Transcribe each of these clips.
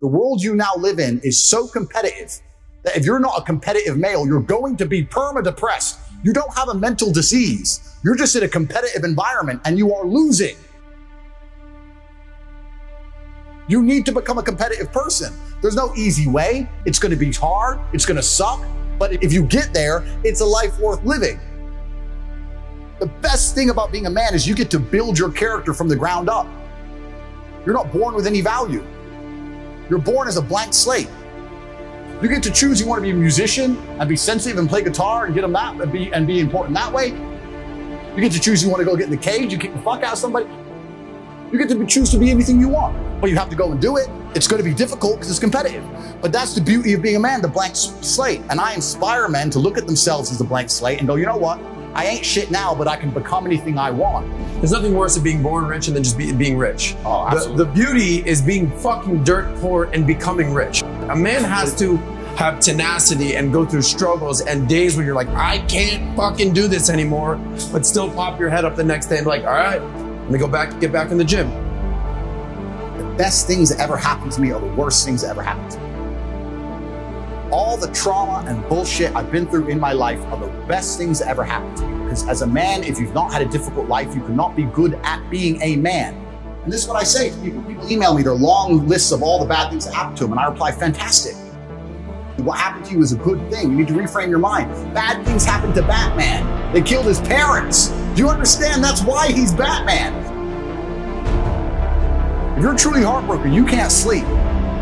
The world you now live in is so competitive that if you're not a competitive male, you're going to be perma-depressed. You don't have a mental disease. You're just in a competitive environment and you are losing. You need to become a competitive person. There's no easy way. It's going to be hard. It's going to suck. But if you get there, it's a life worth living. The best thing about being a man is you get to build your character from the ground up. You're not born with any value. You're born as a blank slate. You get to choose you want to be a musician and be sensitive and play guitar and get them that and be important that way. You get to choose you want to go get in the cage, you kick the fuck out of somebody. You get to choose to be anything you want, but you have to go and do it. It's going to be difficult because it's competitive. But that's the beauty of being a man, the blank slate. And I inspire men to look at themselves as a blank slate and go, you know what? I ain't shit now, but I can become anything I want. There's nothing worse than being born rich and then just being rich. Oh, absolutely. The beauty is being fucking dirt poor and becoming rich. A man has to have tenacity and go through struggles and days where you're like, I can't fucking do this anymore, but still pop your head up the next day and be like, all right, let me get back in the gym. The best things that ever happened to me are the worst things that ever happened to me. All the trauma and bullshit I've been through in my life are the best things that ever happened to me. Because as a man, if you've not had a difficult life, you cannot be good at being a man. And this is what I say to people. People email me their long lists of all the bad things that happened to them, and I reply, fantastic. What happened to you is a good thing. You need to reframe your mind. Bad things happened to Batman. They killed his parents. Do you understand? That's why he's Batman. If you're truly heartbroken, you can't sleep.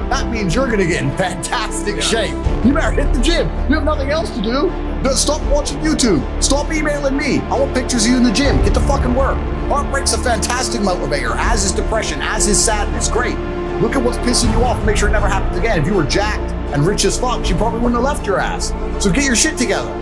That means you're gonna get in fantastic shape. You better hit the gym. You have nothing else to do. Stop watching YouTube. Stop emailing me. I want pictures of you in the gym. Get to fucking work. Heartbreak's a fantastic motivator, as is depression, as is sadness. Great. Look at what's pissing you off and make sure it never happens again. If you were jacked and rich as fuck, she probably wouldn't have left your ass. So get your shit together.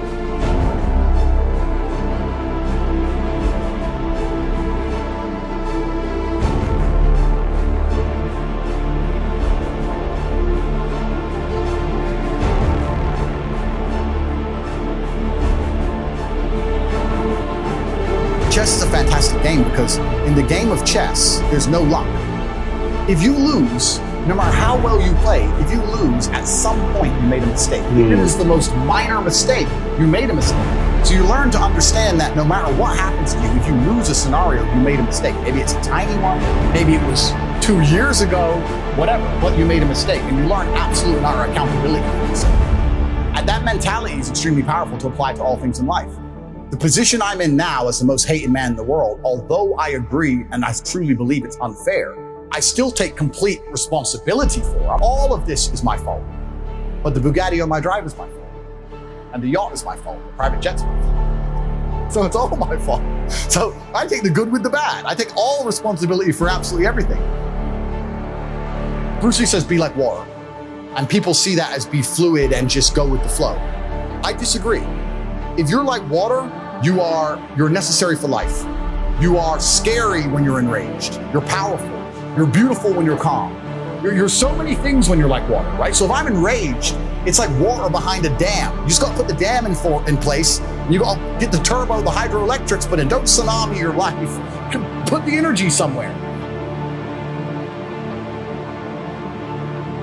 Chess is a fantastic game because in the game of chess, there's no luck. If you lose, no matter how well you play, if you lose, at some point you made a mistake. Even if it's the most minor mistake, you made a mistake. So you learn to understand that no matter what happens to you, if you lose a scenario, you made a mistake. Maybe it's a tiny one, maybe it was 2 years ago, whatever, but you made a mistake. And you learn absolute and utter accountability for yourself. And that mentality is extremely powerful to apply to all things in life. The position I'm in now as the most hated man in the world, although I agree and I truly believe it's unfair, I still take complete responsibility for it. All of this is my fault. But the Bugatti on my drive is my fault. And the yacht is my fault. The private jet's my fault. So it's all my fault. So I take the good with the bad. I take all responsibility for absolutely everything. Bruce Lee says, be like water. And people see that as be fluid and just go with the flow. I disagree. If you're like water, you're necessary for life. You are scary when you're enraged. You're powerful. You're beautiful when you're calm. You're so many things when you're like water, right? So if I'm enraged, it's like water behind a dam. You just got to put the dam in place. You got to get the turbo, the hydroelectrics, but don't tsunami your life. Put the energy somewhere.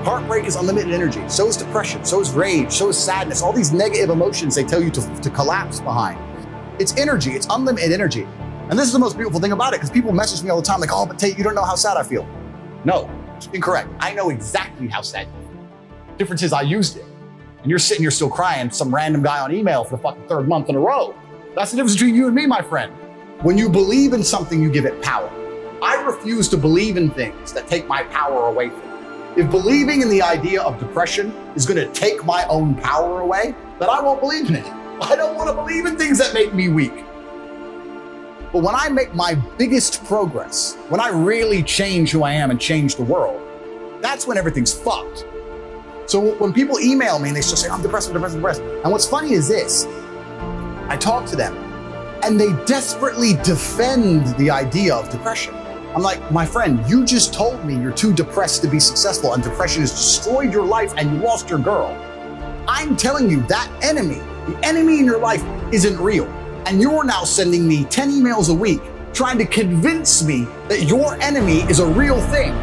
Heartbreak is unlimited energy. So is depression. So is rage. So is sadness. All these negative emotions they tell you to collapse behind. It's energy. It's unlimited energy. And this is the most beautiful thing about it, because people message me all the time like, oh, but Tate, you don't know how sad I feel. No, incorrect. I know exactly how sad you feel. Difference is I used it. And you're sitting here still crying, some random guy on email for the fucking 3rd month in a row. That's the difference between you and me, my friend. When you believe in something, you give it power. I refuse to believe in things that take my power away from me. If believing in the idea of depression is going to take my own power away, then I won't believe in it. I don't want to believe in things that make me weak. But when I make my biggest progress, when I really change who I am and change the world, that's when everything's fucked. So when people email me and they still say, I'm depressed, I'm depressed, I'm depressed. And what's funny is this, I talk to them and they desperately defend the idea of depression. I'm like, my friend, you just told me you're too depressed to be successful and depression has destroyed your life and you lost your girl. I'm telling you that enemy, the enemy in your life isn't real. And you're now sending me 10 emails a week trying to convince me that your enemy is a real thing.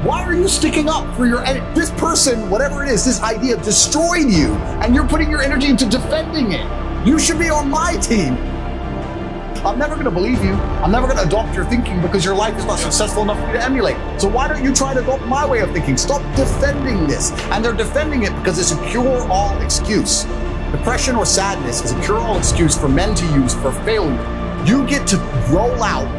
Why are you sticking up for this person, whatever it is, this idea destroyed you, and you're putting your energy into defending it? You should be on my team. I'm never gonna believe you. I'm never gonna adopt your thinking because your life is not successful enough for me to emulate. So why don't you try to adopt my way of thinking? Stop defending this. And they're defending it because it's a cure-all excuse. Depression or sadness is a cure-all excuse for men to use for failure. You get to roll out,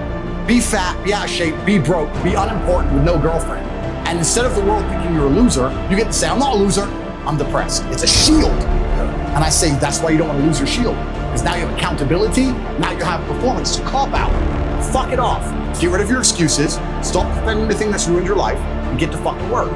be fat, be out of shape, be broke, be unimportant with no girlfriend. And instead of the world thinking you're a loser, you get to say, I'm not a loser, I'm depressed. It's a shield. And I say, that's why you don't want to lose your shield. Because now you have accountability, now you have performance to cop out. Fuck it off. Get rid of your excuses, stop defending the thing that's ruined your life, and get to fucking work.